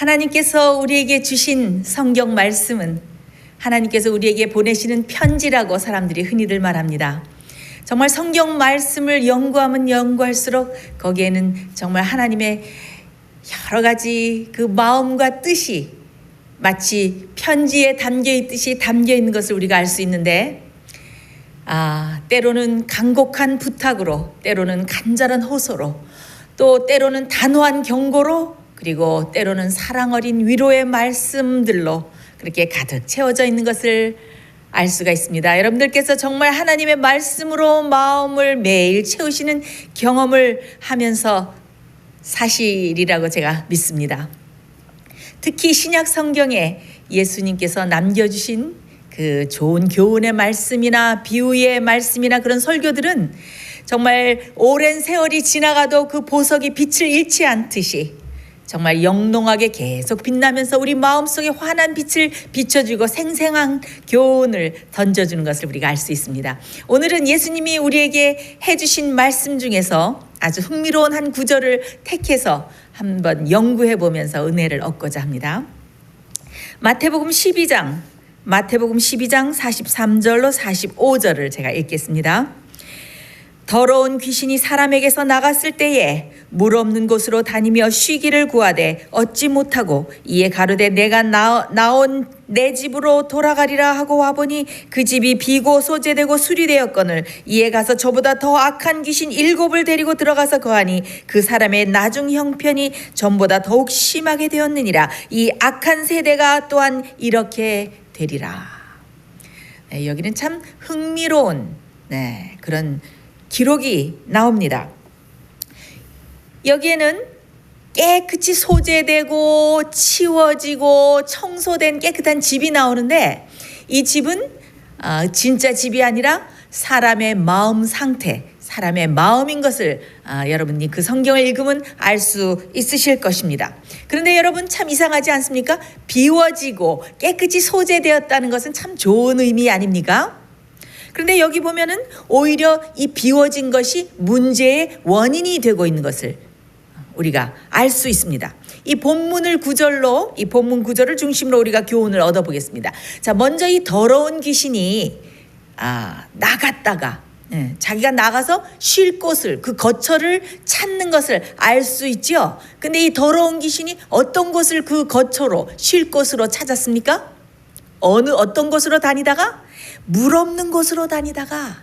하나님께서 우리에게 주신 성경 말씀은 하나님께서 우리에게 보내시는 편지라고 사람들이 흔히들 말합니다. 정말 성경 말씀을 연구하면 연구할수록 거기에는 정말 하나님의 여러 가지 그 마음과 뜻이 마치 편지에 담겨 있듯이 담겨 있는 것을 우리가 알 수 있는데, 때로는 간곡한 부탁으로, 때로는 간절한 호소로, 또 때로는 단호한 경고로, 그리고 때로는 사랑 어린 위로의 말씀들로 그렇게 가득 채워져 있는 것을 알 수가 있습니다. 여러분들께서 정말 하나님의 말씀으로 마음을 매일 채우시는 경험을 하면서 사실이라고 제가 믿습니다. 특히 신약 성경에 예수님께서 남겨주신 그 좋은 교훈의 말씀이나 비유의 말씀이나 그런 설교들은 정말 오랜 세월이 지나가도 그 보석이 빛을 잃지 않듯이 정말 영롱하게 계속 빛나면서 우리 마음속에 환한 빛을 비춰주고 생생한 교훈을 던져주는 것을 우리가 알 수 있습니다. 오늘은 예수님이 우리에게 해주신 말씀 중에서 아주 흥미로운 한 구절을 택해서 한번 연구해 보면서 은혜를 얻고자 합니다. 마태복음 12장 43절로 45절을 제가 읽겠습니다. 더러운 귀신이 사람에게서 나갔을 때에 물 없는 곳으로 다니며 쉬기를 구하되 얻지 못하고 이에 가로되 내가 나온 내 집으로 돌아가리라 하고 와보니 그 집이 비고 소재되고 수리되었거늘 이에 가서 저보다 더 악한 귀신 7을 데리고 들어가서 거하니 그 사람의 나중 형편이 전보다 더욱 심하게 되었느니라. 이 악한 세대가 또한 이렇게 되리라. 여기는 참 흥미로운 그런 기록이 나옵니다. 여기에는 깨끗이 소재되고 치워지고 청소된 깨끗한 집이 나오는데, 이 집은 진짜 집이 아니라 사람의 마음 상태, 사람의 마음인 것을 여러분이 그 성경을 읽으면 알 수 있으실 것입니다. 그런데 여러분 참 이상하지 않습니까? 비워지고 깨끗이 소재되었다는 것은 참 좋은 의미 아닙니까? 그런데 여기 보면은 오히려 이 비워진 것이 문제의 원인이 되고 있는 것을 우리가 알 수 있습니다. 이 본문 구절을 중심으로 우리가 교훈을 얻어보겠습니다. 자, 먼저 이 더러운 귀신이 나갔다가 자기가 나가서 쉴 곳을, 그 거처를 찾는 것을 알 수 있죠. 근데 이 더러운 귀신이 어떤 곳을 그 거처로, 쉴 곳으로 찾았습니까? 어떤 곳으로 다니다가? 물 없는 곳으로 다니다가,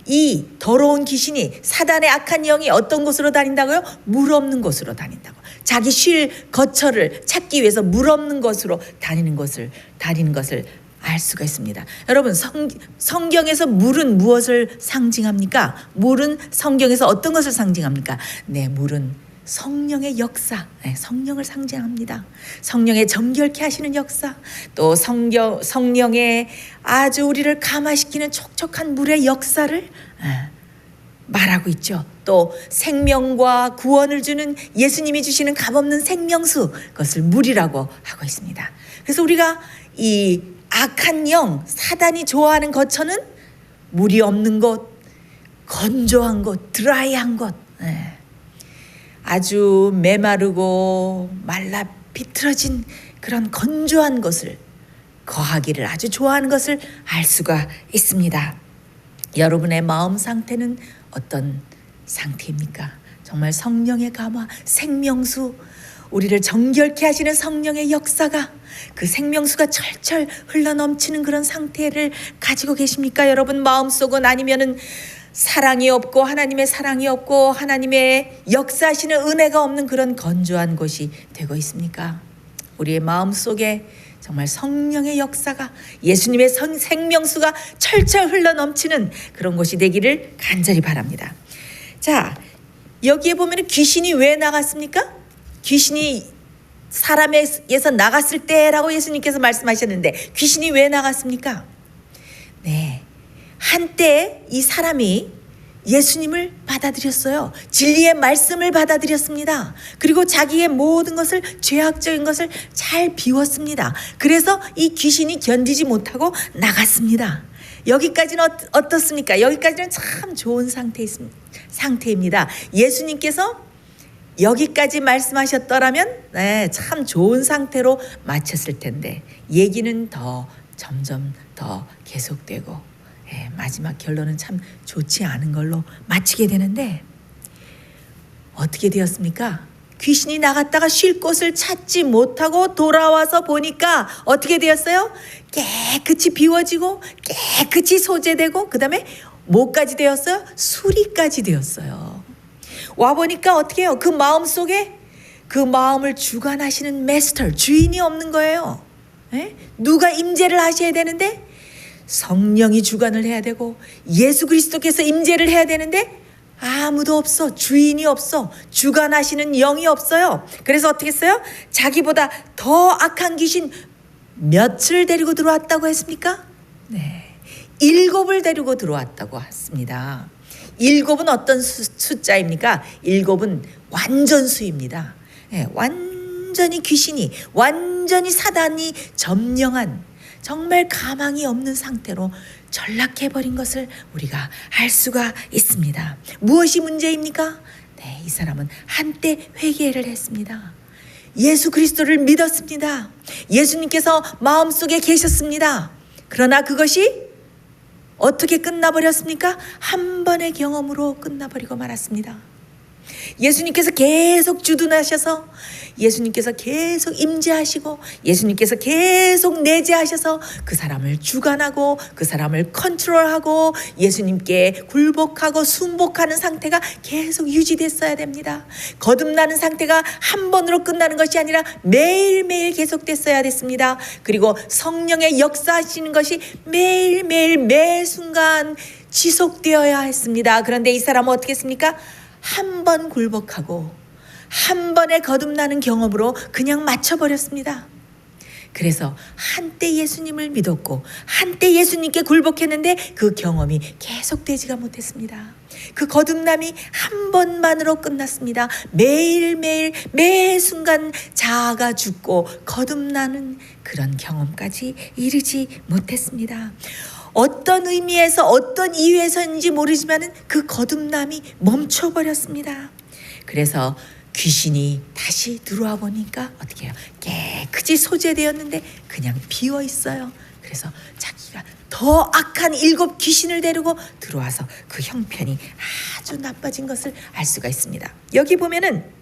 이 더러운 귀신이, 사단의 악한 영이 어떤 곳으로 다닌다고요? 물 없는 곳으로 다닌다고. 자기 쉴 거처를 찾기 위해서 물 없는 곳으로 다니는 것을 알 수가 있습니다. 여러분, 성경에서 물은 무엇을 상징합니까? 물은 성경에서 어떤 것을 상징합니까? 물은 성령의 역사, 성령을 상징합니다. 성령의 정결케 하시는 역사, 또 성령의 아주 우리를 감화시키는 촉촉한 물의 역사를 말하고 있죠. 또 생명과 구원을 주는 예수님이 주시는 값없는 생명수, 그것을 물이라고 하고 있습니다. 그래서 우리가 이 악한 영, 사단이 좋아하는 거처는 물이 없는 곳, 건조한 곳, 드라이한 곳, 아주 메마르고 말라 비틀어진 그런 건조한 것을, 거하기를 아주 좋아하는 것을 알 수가 있습니다. 여러분의 마음 상태는 어떤 상태입니까? 정말 성령의 감화, 생명수, 우리를 정결케 하시는 성령의 역사가, 그 생명수가 철철 흘러넘치는 그런 상태를 가지고 계십니까? 여러분 마음속은 아니면은 사랑이 없고, 하나님의 사랑이 없고, 하나님의 역사하시는 은혜가 없는 그런 건조한 곳이 되고 있습니까? 우리의 마음속에 정말 성령의 역사가, 예수님의 생명수가 철철 흘러넘치는 그런 곳이 되기를 간절히 바랍니다. 자, 여기에 보면 귀신이 왜 나갔습니까? 귀신이 사람에게서 나갔을 때라고 예수님께서 말씀하셨는데, 귀신이 왜 나갔습니까? 한때 이 사람이 예수님을 받아들였어요. 진리의 말씀을 받아들였습니다. 그리고 자기의 모든 것을, 죄악적인 것을 잘 비웠습니다. 그래서 이 귀신이 견디지 못하고 나갔습니다. 여기까지는 어떻습니까? 여기까지는 참 좋은 상태입니다. 예수님께서 여기까지 말씀하셨더라면 참 좋은 상태로 마쳤을 텐데 얘기는 더 점점 더 계속되고 마지막 결론은 참 좋지 않은 걸로 마치게 되는데 어떻게 되었습니까? 귀신이 나갔다가 쉴 곳을 찾지 못하고 돌아와서 보니까 어떻게 되었어요? 깨끗이 비워지고 깨끗이 소재되고 그 다음에 뭐까지 되었어요? 수리까지 되었어요. 와보니까 어떻게 해요? 그 마음속에 그 마음을 주관하시는 마스터, 주인이 없는 거예요. 누가 임재를 하셔야 되는데 성령이 주관을 해야 되고 예수 그리스도께서 임재를 해야 되는데 아무도 없어. 주인이 없어. 주관하시는 영이 없어요. 그래서 어떻게 했어요? 자기보다 더 악한 귀신 몇을 데리고 들어왔다고 했습니까? 7을 데리고 들어왔다고 했습니다. 7은 어떤 숫자입니까? 7은 완전수입니다. 완전히 귀신이, 완전히 사단이 점령한 정말 가망이 없는 상태로 전락해버린 것을 우리가 알 수가 있습니다. 무엇이 문제입니까? 이 사람은 한때 회개를 했습니다. 예수 그리스도를 믿었습니다. 예수님께서 마음속에 계셨습니다. 그러나 그것이 어떻게 끝나버렸습니까? 한 번의 경험으로 끝나버리고 말았습니다. 예수님께서 계속 주둔하셔서 예수님께서 계속 임재하시고 예수님께서 계속 내재하셔서 그 사람을 주관하고 그 사람을 컨트롤하고 예수님께 굴복하고 순복하는 상태가 계속 유지됐어야 됩니다. 거듭나는 상태가 한 번으로 끝나는 것이 아니라 매일매일 계속됐어야 됐습니다. 그리고 성령의 역사하시는 것이 매일매일 매 순간 지속되어야 했습니다. 그런데 이 사람은 어떻게 했습니까? 한 번 굴복하고 한 번의 거듭나는 경험으로 그냥 맞춰버렸습니다. 그래서 한때 예수님을 믿었고 한때 예수님께 굴복했는데 그 경험이 계속되지가 못했습니다. 그 거듭남이 한 번만으로 끝났습니다. 매일매일 매 순간 자아가 죽고 거듭나는 그런 경험까지 이르지 못했습니다. 어떤 의미에서 어떤 이유에서인지 모르지만 그 거듭남이 멈춰버렸습니다. 그래서 귀신이 다시 들어와 보니까 어떻게 해요? 깨끗이 소재되었는데 그냥 비어 있어요. 그래서 자기가 더 악한 7 귀신을 데리고 들어와서 그 형편이 아주 나빠진 것을 알 수가 있습니다. 여기 보면은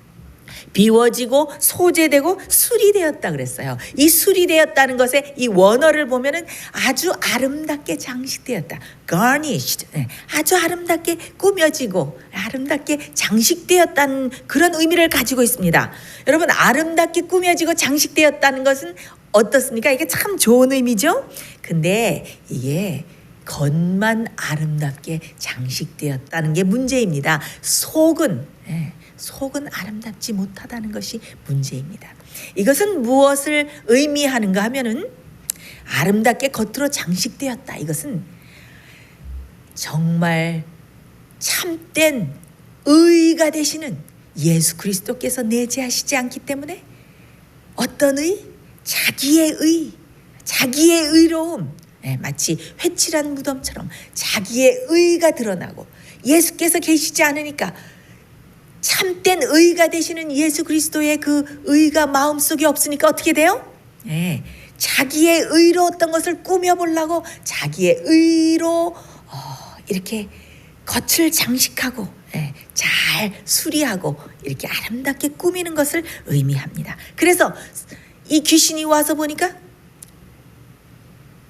비워지고 소재되고 수리되었다 그랬어요. 이 수리되었다는 것에 이 원어를 보면은 아주 아름답게 장식되었다. garnished. 아주 아름답게 꾸며지고 아름답게 장식되었다는 그런 의미를 가지고 있습니다. 여러분, 아름답게 꾸며지고 장식되었다는 것은 어떻습니까? 이게 참 좋은 의미죠. 근데 이게 겉만 아름답게 장식되었다는 게 문제입니다. 속은 아름답지 못하다는 것이 문제입니다. 이것은 무엇을 의미하는가 하면은 아름답게 겉으로 장식되었다. 이것은 정말 참된 의가 되시는 예수 그리스도께서 내재하시지 않기 때문에 어떤 의? 자기의 의, 자기의 의로움, 마치 회칠한 무덤처럼 자기의 의가 드러나고 예수께서 계시지 않으니까 참된 의가 되시는 예수 그리스도의 그 의가 마음속에 없으니까 어떻게 돼요? 자기의 의로 어떤 것을 꾸며보려고 자기의 의로 이렇게 겉을 장식하고 잘 수리하고 이렇게 아름답게 꾸미는 것을 의미합니다. 그래서 이 귀신이 와서 보니까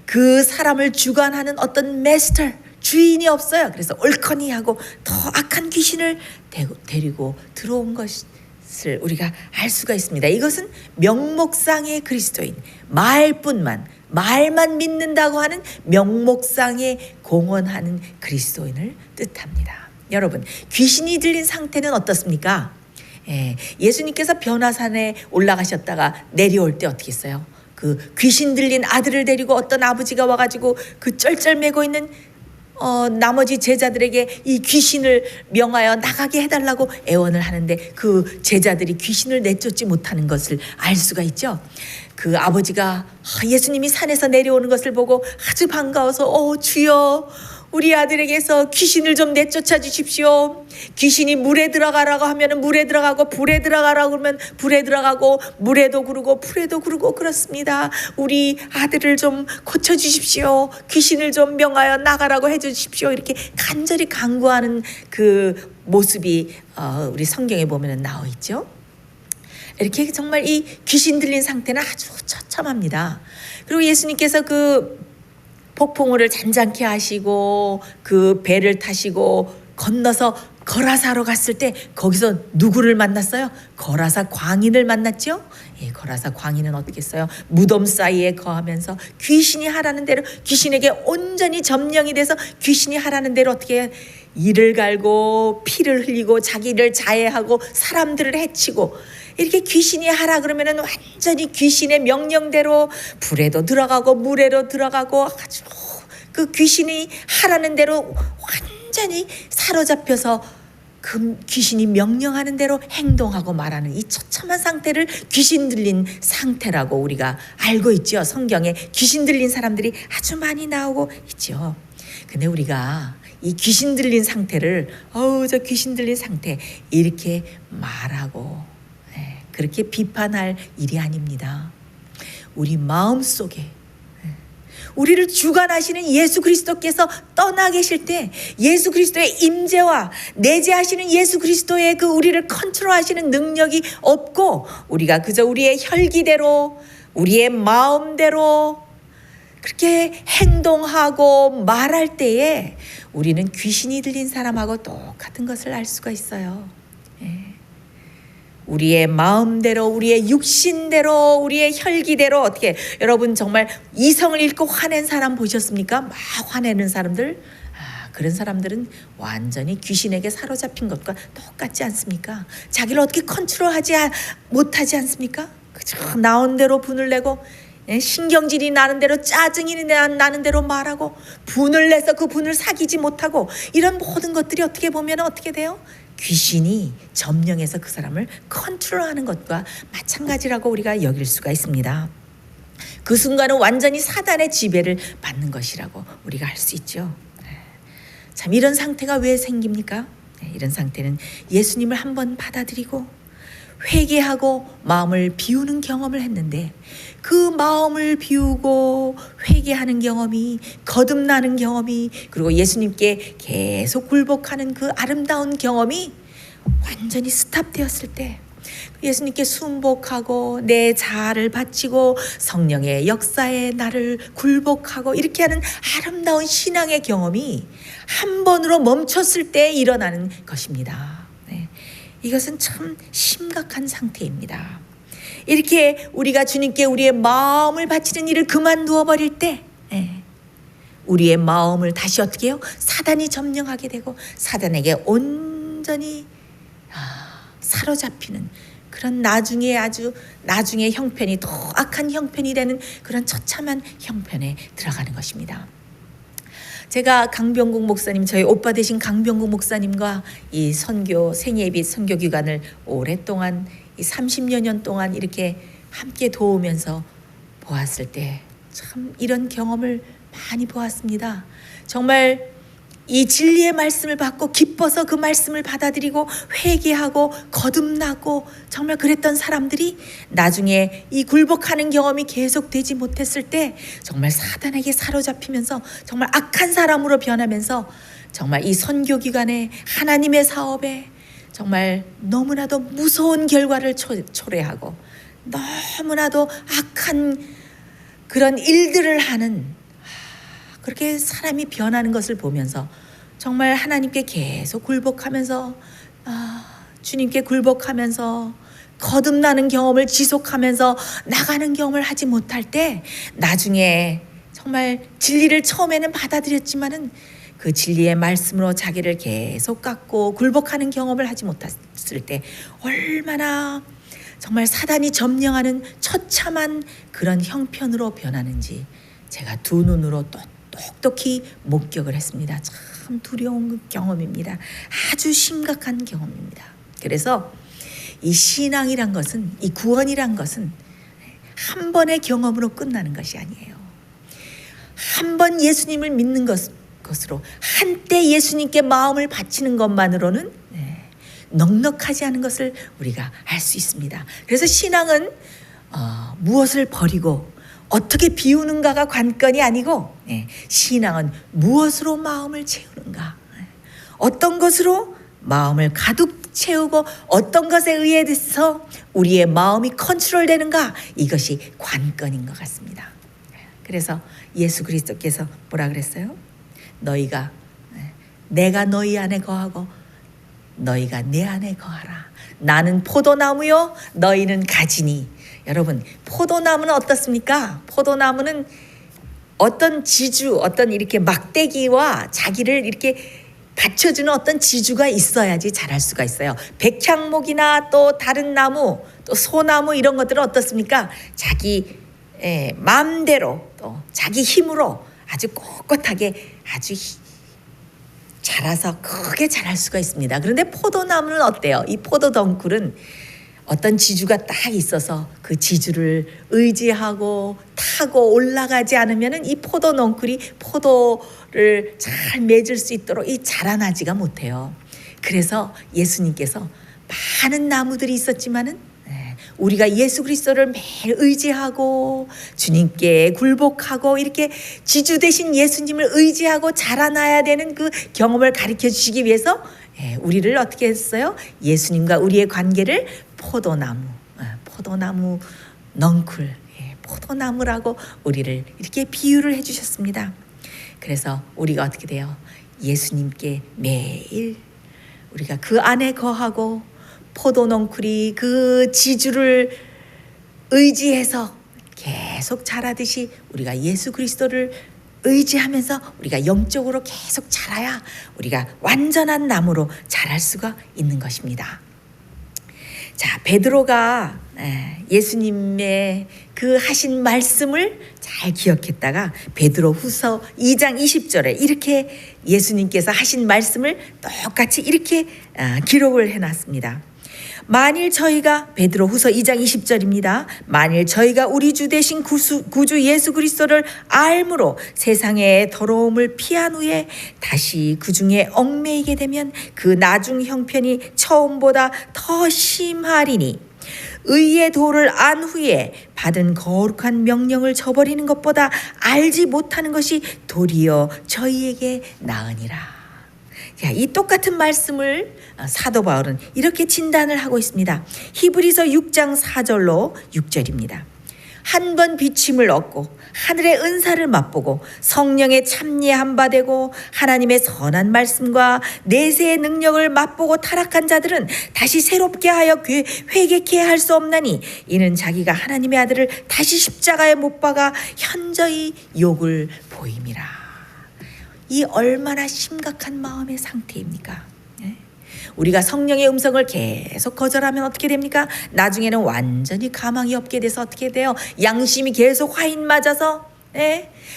그 사람을 주관하는 어떤 마스터, 주인이 없어요. 그래서 옳거니 하고 더 악한 귀신을 데리고 들어온 것을 우리가 알 수가 있습니다. 이것은 명목상의 그리스도인, 말만 믿는다고 하는 명목상에 공헌하는 그리스도인을 뜻합니다. 여러분, 귀신이 들린 상태는 어떻습니까? 예수님께서 변화산에 올라가셨다가 내려올 때 어떻게 했어요? 그 귀신 들린 아들을 데리고 어떤 아버지가 와가지고 그 쩔쩔매고 있는 나머지 제자들에게 이 귀신을 명하여 나가게 해달라고 애원을 하는데 그 제자들이 귀신을 내쫓지 못하는 것을 알 수가 있죠. 그 아버지가 예수님이 산에서 내려오는 것을 보고 아주 반가워서 주여 우리 아들에게서 귀신을 좀 내쫓아 주십시오. 귀신이 물에 들어가라고 하면 물에 들어가고, 불에 들어가라고 그러면 불에 들어가고, 물에도 구르고 풀에도 구르고 그렇습니다. 우리 아들을 좀 고쳐 주십시오. 귀신을 좀 명하여 나가라고 해 주십시오. 이렇게 간절히 간구하는 그 모습이 우리 성경에 보면 나와 있죠. 이렇게 정말 이 귀신 들린 상태는 아주 처참합니다. 그리고 예수님께서 그 폭풍우를 잔잔케 하시고 그 배를 타시고 건너서 거라사로 갔을 때 거기서 누구를 만났어요? 거라사 광인을 만났죠. 예, 거라사 광인은 어떻게 했어요? 무덤 사이에 거하면서 귀신이 하라는 대로, 귀신에게 온전히 점령이 돼서 귀신이 하라는 대로 어떻게 이를 갈고 피를 흘리고 자기를 자해하고 사람들을 해치고, 이렇게 귀신이 하라 그러면은 완전히 귀신의 명령대로 불에도 들어가고 물에도 들어가고 아주 그 귀신이 하라는 대로 완전히 사로잡혀서 그 귀신이 명령하는 대로 행동하고 말하는 이 처참한 상태를 귀신 들린 상태라고 우리가 알고 있죠. 성경에 귀신 들린 사람들이 아주 많이 나오고 있죠. 근데 우리가 이 귀신 들린 상태를 저 귀신 들린 상태 이렇게 말하고 그렇게 비판할 일이 아닙니다. 우리 마음속에 우리를 주관하시는 예수 그리스도께서 떠나 계실 때 예수 그리스도의 임재와 내재하시는 예수 그리스도의 그 우리를 컨트롤하시는 능력이 없고, 우리가 그저 우리의 혈기대로 우리의 마음대로 그렇게 행동하고 말할 때에 우리는 귀신이 들린 사람하고 똑같은 것을 알 수가 있어요. 우리의 마음대로, 우리의 육신대로, 우리의 혈기대로 어떻게, 여러분 정말 이성을 잃고 화낸 사람 보셨습니까? 막 화내는 사람들, 그런 사람들은 완전히 귀신에게 사로잡힌 것과 똑같지 않습니까? 자기를 어떻게 컨트롤하지 못하지 않습니까? 그저 나온 대로 분을 내고 신경질이 나는 대로, 짜증이 나는 대로 말하고, 분을 내서 그 분을 사귀지 못하고, 이런 모든 것들이 어떻게 보면 어떻게 돼요? 귀신이 점령해서 그 사람을 컨트롤하는 것과 마찬가지라고 우리가 여길 수가 있습니다. 그 순간은 완전히 사단의 지배를 받는 것이라고 우리가 할 수 있죠. 참, 이런 상태가 왜 생깁니까? 이런 상태는 예수님을 한번 받아들이고 회개하고 마음을 비우는 경험을 했는데, 그 마음을 비우고 회개하는 경험이, 거듭나는 경험이, 그리고 예수님께 계속 굴복하는 그 아름다운 경험이 완전히 스탑되었을 때, 예수님께 순복하고 내 자아를 바치고 성령의 역사에 나를 굴복하고 이렇게 하는 아름다운 신앙의 경험이 한 번으로 멈췄을 때 일어나는 것입니다. 이것은 참 심각한 상태입니다. 이렇게 우리가 주님께 우리의 마음을 바치는 일을 그만두어 버릴 때 우리의 마음을 다시 어떻게 해요? 사단이 점령하게 되고 사단에게 온전히 사로잡히는 그런 나중에 형편이 더 악한 형편이 되는 그런 처참한 형편에 들어가는 것입니다. 제가 강병국 목사님, 저희 오빠 되신 강병국 목사님과 이 생애빛 선교 기간을 오랫동안 이 30여 년 동안 이렇게 함께 도우면서 보았을 때 참 이런 경험을 많이 보았습니다. 정말 이 진리의 말씀을 받고 기뻐서 그 말씀을 받아들이고 회개하고 거듭나고 정말 그랬던 사람들이 나중에 이 굴복하는 경험이 계속되지 못했을 때 정말 사단에게 사로잡히면서 정말 악한 사람으로 변하면서 정말 이 선교 기간에 하나님의 사업에 정말 너무나도 무서운 결과를 초래하고 너무나도 악한 그런 일들을 하는, 그렇게 사람이 변하는 것을 보면서 정말 하나님께 계속 굴복하면서 주님께 굴복하면서 거듭나는 경험을 지속하면서 나가는 경험을 하지 못할 때 나중에 정말 진리를 처음에는 받아들였지만은 그 진리의 말씀으로 자기를 계속 깎고 굴복하는 경험을 하지 못했을 때 얼마나 정말 사단이 점령하는 처참한 그런 형편으로 변하는지 제가 두 눈으로 똑똑히 목격을 했습니다. 참 두려운 경험입니다. 아주 심각한 경험입니다. 그래서 이 신앙이란 것은, 이 구원이란 것은 한 번의 경험으로 끝나는 것이 아니에요. 한 번 예수님을 믿는 것, 것으로 한때 예수님께 마음을 바치는 것만으로는 넉넉하지 않은 것을 우리가 알 수 있습니다. 그래서 신앙은 무엇을 버리고 어떻게 비우는가가 관건이 아니고 신앙은 무엇으로 마음을 채우는가, 어떤 것으로 마음을 가득 채우고 어떤 것에 의해서 우리의 마음이 컨트롤되는가, 이것이 관건인 것 같습니다. 그래서 예수 그리스도께서 뭐라 그랬어요? 내가 너희 안에 거하고 너희가 내 안에 거하라. 나는 포도나무요 너희는 가지니. 여러분, 포도나무는 어떻습니까? 포도나무는 어떤 지주, 어떤 이렇게 막대기와 자기를 이렇게 받쳐주는 어떤 지주가 있어야지 자랄 수가 있어요. 백향목이나 또 다른 나무, 또 소나무 이런 것들은 어떻습니까? 자기 마음대로 또 자기 힘으로 아주 꼿꼿하게 아주 자라서 크게 자랄 수가 있습니다. 그런데 포도나무는 어때요? 이 포도덩굴은 어떤 지주가 딱 있어서 그 지주를 의지하고 타고 올라가지 않으면 이 포도덩굴이 포도를 잘 맺을 수 있도록 자라나지가 못해요. 그래서 예수님께서 많은 나무들이 있었지만은 우리가 예수 그리스도를 매일 의지하고 주님께 굴복하고 이렇게 지주 되신 예수님을 의지하고 자라나야 되는 그 경험을 가르쳐 주시기 위해서 우리를 어떻게 했어요? 예수님과 우리의 관계를 포도나무 넝쿨, 포도나무라고 우리를 이렇게 비유를 해주셨습니다. 그래서 우리가 어떻게 돼요? 예수님께 매일 우리가 그 안에 거하고 포도넝쿨이 그 지주를 의지해서 계속 자라듯이 우리가 예수 그리스도를 의지하면서 우리가 영적으로 계속 자라야 우리가 완전한 나무로 자랄 수가 있는 것입니다. 자, 베드로가 예수님의 그 하신 말씀을 잘 기억했다가 베드로후서 2장 20절에 이렇게 예수님께서 하신 말씀을 똑같이 이렇게 기록을 해놨습니다. 만일 저희가, 베드로후서 2장 20절입니다. 만일 저희가 우리 주 되신 구주 예수 그리스도를 알므로 세상의 더러움을 피한 후에 다시 그 중에 얽매이게 되면 그 나중 형편이 처음보다 더 심하리니 의의 도를 안 후에 받은 거룩한 명령을 저버리는 것보다 알지 못하는 것이 도리어 저희에게 나으니라. 이 똑같은 말씀을 사도 바울은 이렇게 진단을 하고 있습니다. 히브리서 6장 4절로 6절입니다. 한 번 비침을 얻고 하늘의 은사를 맛보고 성령에 참여한 바 되고 하나님의 선한 말씀과 내세의 능력을 맛보고 타락한 자들은 다시 새롭게 하여 회개케 할 수 없나니 이는 자기가 하나님의 아들을 다시 십자가에 못 박아 현저히 욕을 보임이라. 이 얼마나 심각한 마음의 상태입니까? 우리가 성령의 음성을 계속 거절하면 어떻게 됩니까? 나중에는 완전히 가망이 없게 돼서 어떻게 돼요? 양심이 계속 화인 맞아서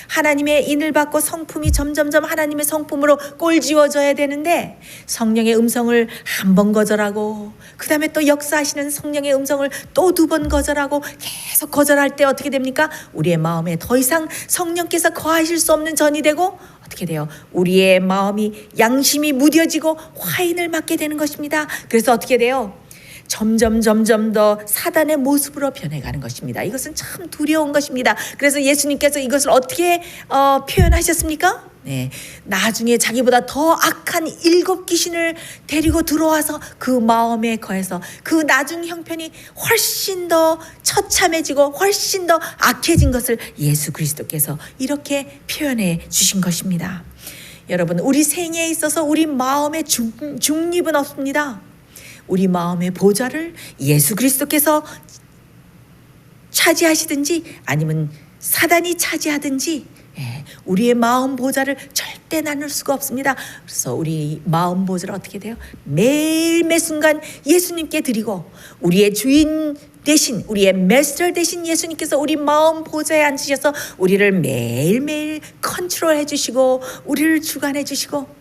하나님의 인을 받고 성품이 점점점 하나님의 성품으로 꼴지워져야 되는데 성령의 음성을 한 번 거절하고 그 다음에 또 역사하시는 성령의 음성을 또 두 번 거절하고 계속 거절할 때 어떻게 됩니까? 우리의 마음에 더 이상 성령께서 거하실 수 없는 전이 되고 어떻게 돼요? 우리의 마음이 양심이 무뎌지고 화인을 맞게 되는 것입니다. 그래서 어떻게 돼요? 점점 더 사단의 모습으로 변해가는 것입니다. 이것은 참 두려운 것입니다. 그래서 예수님께서 이것을 어떻게 표현하셨습니까? 나중에 자기보다 더 악한 7 귀신을 데리고 들어와서 그 마음에 거해서 그 나중 형편이 훨씬 더 처참해지고 훨씬 더 악해진 것을 예수 그리스도께서 이렇게 표현해 주신 것입니다. 여러분, 우리 생애에 있어서 우리 마음의 중립은 없습니다. 우리 마음의 보좌를 예수 그리스도께서 차지하시든지 아니면 사단이 차지하든지 우리의 마음 보좌를 절대 나눌 수가 없습니다. 그래서 우리 마음 보좌를 어떻게 돼요? 매일 매 순간 예수님께 드리고 우리의 주인 대신 우리의 마스터 대신 예수님께서 우리 마음 보좌에 앉으셔서 우리를 매일매일 컨트롤해 주시고 우리를 주관해 주시고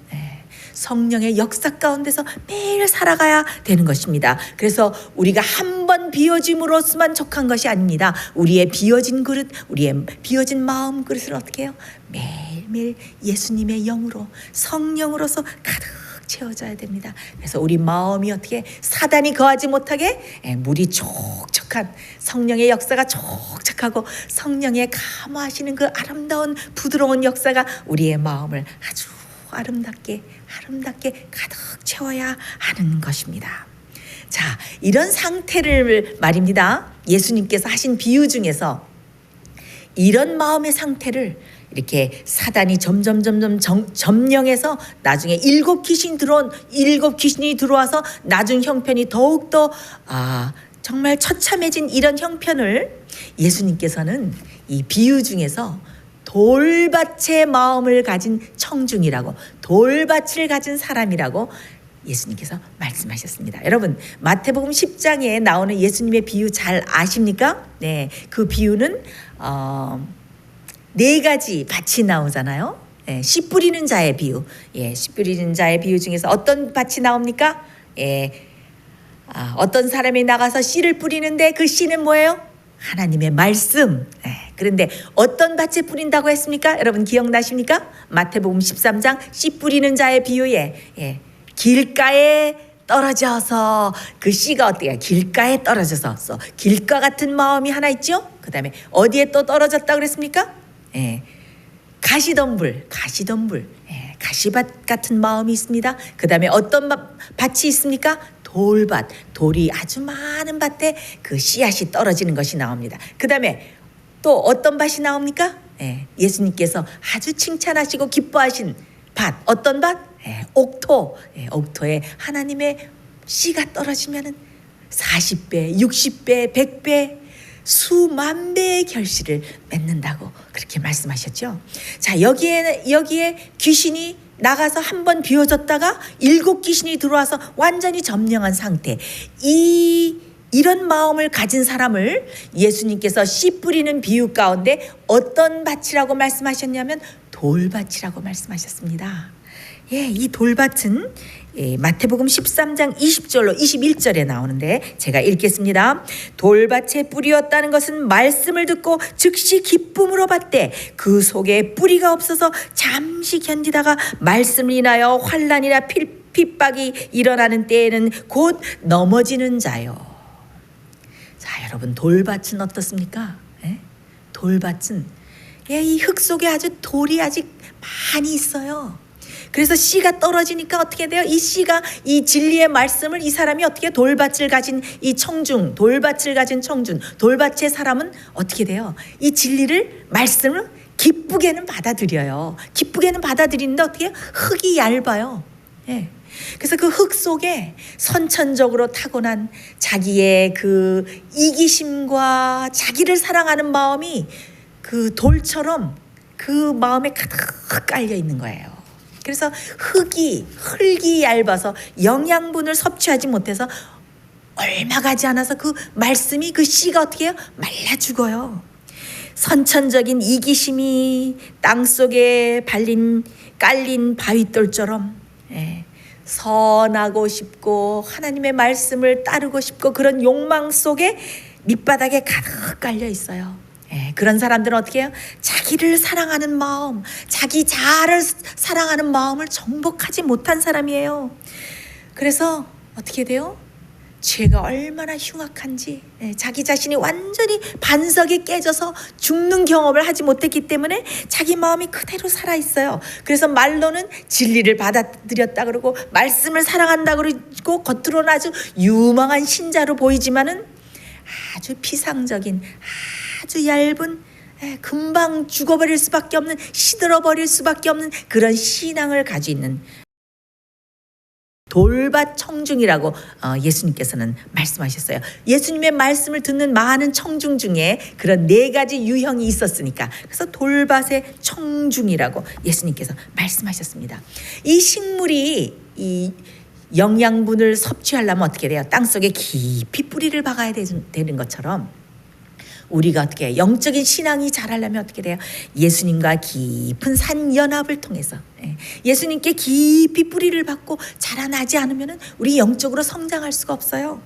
성령의 역사 가운데서 매일 살아가야 되는 것입니다. 그래서 우리가 한 번 비워짐으로서만 족한 것이 아닙니다. 우리의 비워진 그릇, 우리의 비워진 마음 그릇을 어떻게 해요? 매일매일 매일매일 예수님의 영으로 성령으로서 가득 채워져야 됩니다. 그래서 우리 마음이 어떻게 사단이 거하지 못하게 물이 촉촉한 성령의 역사가 촉촉하고 성령의 감화하시는 그 아름다운 부드러운 역사가 우리의 마음을 아주 아름답게 가득 채워야 하는 것입니다. 자, 이런 상태를 말입니다. 예수님께서 하신 비유 중에서 이런 마음의 상태를 이렇게 사단이 점점 점령해서 나중에 일곱 귀신이 들어와서 나중 형편이 더욱더 정말 처참해진 이런 형편을 예수님께서는 이 비유 중에서 돌밭의 마음을 가진 청중이라고, 돌밭을 가진 사람이라고 예수님께서 말씀하셨습니다. 여러분, 마태복음 10장에 나오는 예수님의 비유 잘 아십니까? 네, 그 비유는 4가지 밭이 나오잖아요. 씨 뿌리는 자의 비유. 씨 뿌리는 자의 비유 중에서 어떤 밭이 나옵니까? 어떤 사람이 나가서 씨를 뿌리는데 그 씨는 뭐예요? 하나님의 말씀. 그런데 어떤 밭에 뿌린다고 했습니까? 여러분 기억나십니까? 마태복음 13장 씨 뿌리는 자의 비유에 길가에 떨어져서 그 씨가 어때요? 길가에 떨어져서 길가 같은 마음이 하나 있죠? 그 다음에 어디에 또 떨어졌다고 그랬습니까? 가시덤불, 가시밭 같은 마음이 있습니다. 그 다음에 어떤 밭이 있습니까? 돌밭, 돌이 아주 많은 밭에 그 씨앗이 떨어지는 것이 나옵니다. 그 다음에 또 어떤 밭이 나옵니까? 예수님께서 아주 칭찬하시고 기뻐하신 밭, 어떤 밭? 옥토, 옥토에 하나님의 씨가 떨어지면은 40배, 60배, 100배, 수만 배의 결실을 맺는다고 그렇게 말씀하셨죠. 자, 여기에 귀신이 나가서 한번 비워졌다가 7 귀신이 들어와서 완전히 점령한 상태. 이런 마음을 가진 사람을 예수님께서 씨 뿌리는 비유 가운데 어떤 밭이라고 말씀하셨냐면 돌밭이라고 말씀하셨습니다. 이 돌밭은 마태복음 13장 20절로 21절에 나오는데 제가 읽겠습니다. 돌밭에 뿌리였다는 것은 말씀을 듣고 즉시 기쁨으로 받되 그 속에 뿌리가 없어서 잠시 견디다가 말씀을 인하여 환난이나 핍박이 일어나는 때에는 곧 넘어지는 자요. 자, 여러분, 돌밭은 어떻습니까? 돌밭은 이 흙 속에 아주 돌이 아직 많이 있어요. 그래서 씨가 떨어지니까 어떻게 돼요? 이 씨가 이 진리의 말씀을 이 사람이 어떻게 돌밭을 가진 이 청중, 돌밭을 가진 청중, 돌밭의 사람은 어떻게 돼요? 이 진리를 말씀을 기쁘게는 받아들여요. 기쁘게는 받아들이는데 어떻게 해요? 흙이 얇아요. 그래서 그 흙 속에 선천적으로 타고난 자기의 그 이기심과 자기를 사랑하는 마음이 그 돌처럼 그 마음에 가득 깔려 있는 거예요. 그래서 흙이 얇아서 영양분을 섭취하지 못해서 얼마 가지 않아서 그 말씀이 그 씨가 어떻게 해요? 말라 죽어요. 선천적인 이기심이 땅속에 깔린 바위돌처럼 선하고 싶고 하나님의 말씀을 따르고 싶고 그런 욕망 속에 밑바닥에 가득 깔려 있어요. 그런 사람들은 어떻게 해요? 자기를 사랑하는 마음, 자기 자아를 사랑하는 마음을 정복하지 못한 사람이에요. 그래서 어떻게 돼요? 죄가 얼마나 흉악한지 자기 자신이 완전히 반석이 깨져서 죽는 경험을 하지 못했기 때문에 자기 마음이 그대로 살아있어요. 그래서 말로는 진리를 받아들였다 그러고 말씀을 사랑한다 그러고 겉으로는 아주 유망한 신자로 보이지만은 아주 피상적인 아주 얇은 금방 죽어버릴 수밖에 없는 시들어버릴 수밖에 없는 그런 신앙을 가지고 있는 돌밭 청중이라고 예수님께서는 말씀하셨어요. 예수님의 말씀을 듣는 많은 청중 중에 그런 4가지 유형이 있었으니까 그래서 돌밭의 청중이라고 예수님께서 말씀하셨습니다. 이 식물이 이 영양분을 섭취하려면 어떻게 돼요? 땅속에 깊이 뿌리를 박아야 되는 것처럼 우리가 어떻게 영적인 신앙이 자라려면 어떻게 돼요? 예수님과 깊은 산연합을 통해서 예수님께 깊이 뿌리를 박고 자라나지 않으면 우리 영적으로 성장할 수가 없어요.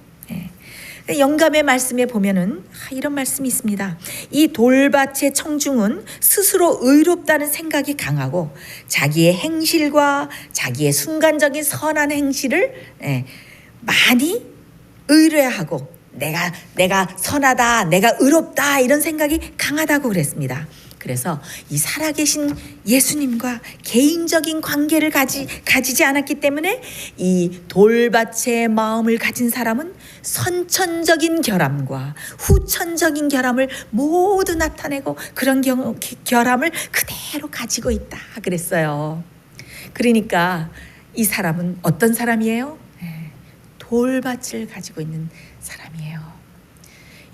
영감의 말씀에 보면은 이런 말씀이 있습니다. 이 돌밭의 청중은 스스로 의롭다는 생각이 강하고 자기의 행실과 자기의 순간적인 선한 행실을 많이 의뢰하고 내가 선하다, 내가 의롭다 이런 생각이 강하다고 그랬습니다. 그래서 이 살아계신 예수님과 개인적인 관계를 가지지 않았기 때문에 이 돌밭의 마음을 가진 사람은 선천적인 결함과 후천적인 결함을 모두 나타내고 그런 결함을 그대로 가지고 있다 그랬어요. 그러니까 이 사람은 어떤 사람이에요? 돌밭을 가지고 있는 사람이에요.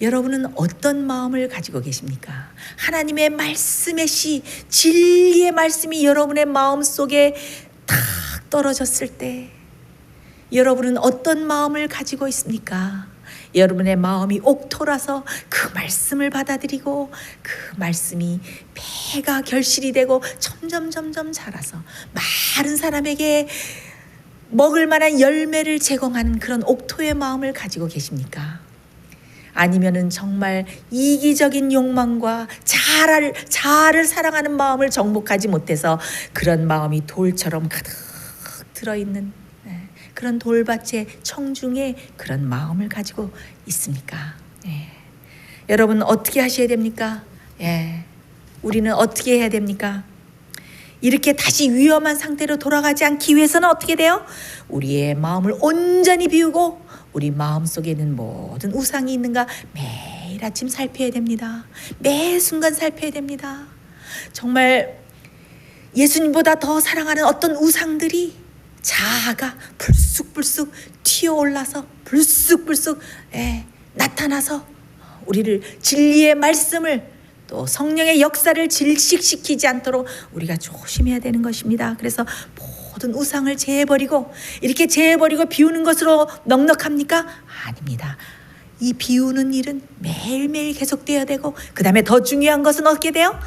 여러분은 어떤 마음을 가지고 계십니까? 하나님의 말씀의 씨, 진리의 말씀이 여러분의 마음속에 탁 떨어졌을 때 여러분은 어떤 마음을 가지고 있습니까? 여러분의 마음이 옥토라서 그 말씀을 받아들이고 그 말씀이 배가 결실이 되고 점점 자라서 많은 사람에게 먹을 만한 열매를 제공하는 그런 옥토의 마음을 가지고 계십니까? 아니면은 정말 이기적인 욕망과 자아를 사랑하는 마음을 정복하지 못해서 그런 마음이 돌처럼 가득 들어있는 그런 돌밭의 청중에 그런 마음을 가지고 있습니까? 여러분 어떻게 하셔야 됩니까? 우리는 어떻게 해야 됩니까? 이렇게 다시 위험한 상태로 돌아가지 않기 위해서는 어떻게 돼요? 우리의 마음을 온전히 비우고 우리 마음속에 있는 모든 우상이 있는가 매일 아침 살펴야 됩니다. 매 순간 살펴야 됩니다. 정말 예수님보다 더 사랑하는 어떤 우상들이 자아가 불쑥불쑥 튀어올라서 불쑥불쑥 나타나서 우리를 진리의 말씀을 또 성령의 역사를 질식시키지 않도록 우리가 조심해야 되는 것입니다. 그래서 모든 우상을 제해버리고 이렇게 제해버리고 비우는 것으로 넉넉합니까? 아닙니다. 이 비우는 일은 매일매일 계속되어야 되고 그 다음에 더 중요한 것은 어떻게 돼요?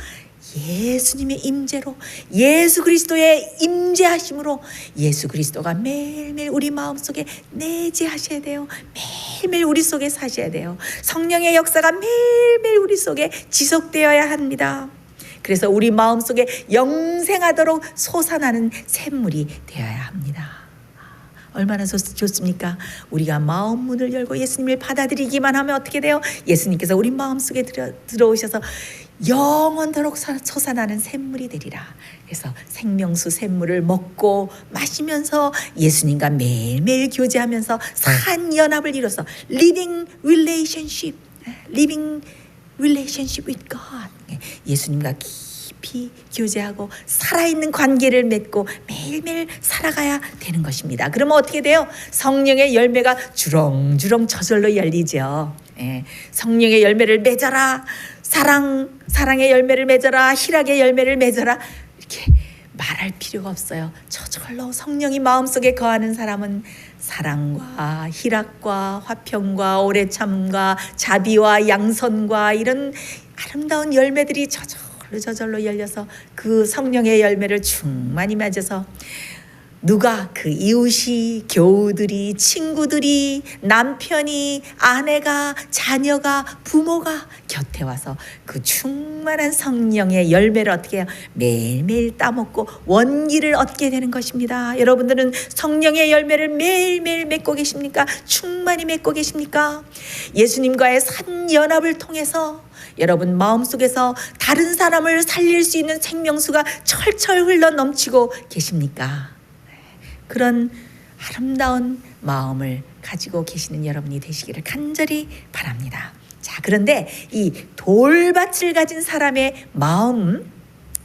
예수님의 임재로 예수 그리스도의 임재하심으로 예수 그리스도가 매일매일 우리 마음속에 내재하셔야 돼요. 매일매일 우리 속에 사셔야 돼요. 성령의 역사가 매일매일 우리 속에 지속되어야 합니다. 그래서 우리 마음속에 영생하도록 솟아나는 샘물이 되어야 합니다. 얼마나 좋습니까? 우리가 마음 문을 열고 예수님을 받아들이기만 하면 어떻게 돼요? 예수님께서 우리 마음속에 들어오셔서 영원토록 솟아나는 샘물이 되리라. 그래서 생명수 샘물을 먹고 마시면서 예수님과 매일매일 교제하면서 산 연합을 이뤄서 living relationship with God, 예수님과 깊이 교제하고 살아있는 관계를 맺고 매일매일 살아가야 되는 것입니다. 그러면 어떻게 돼요? 성령의 열매가 주렁주렁 저절로 열리죠. 성령의 열매를 맺어라. 사랑의 열매를 맺어라. 희락의 열매를 맺어라. 이렇게 말할 필요가 없어요. 저절로 성령이 마음속에 거하는 사람은 사랑과 희락과 화평과 오래참과 자비와 양선과 이런 아름다운 열매들이 저절로 열려서 그 성령의 열매를 충만히 맺어서 누가 그 이웃이 교우들이 친구들이 남편이 아내가 자녀가 부모가 곁에 와서 그 충만한 성령의 열매를 어떻게 해요? 매일매일 따먹고 원기를 얻게 되는 것입니다. 여러분들은 성령의 열매를 매일매일 맺고 계십니까? 충만히 맺고 계십니까? 예수님과의 산연합을 통해서 여러분 마음속에서 다른 사람을 살릴 수 있는 생명수가 철철 흘러 넘치고 계십니까? 그런 아름다운 마음을 가지고 계시는 여러분이 되시기를 간절히 바랍니다. 자, 그런데 이 돌밭을 가진 사람의 마음,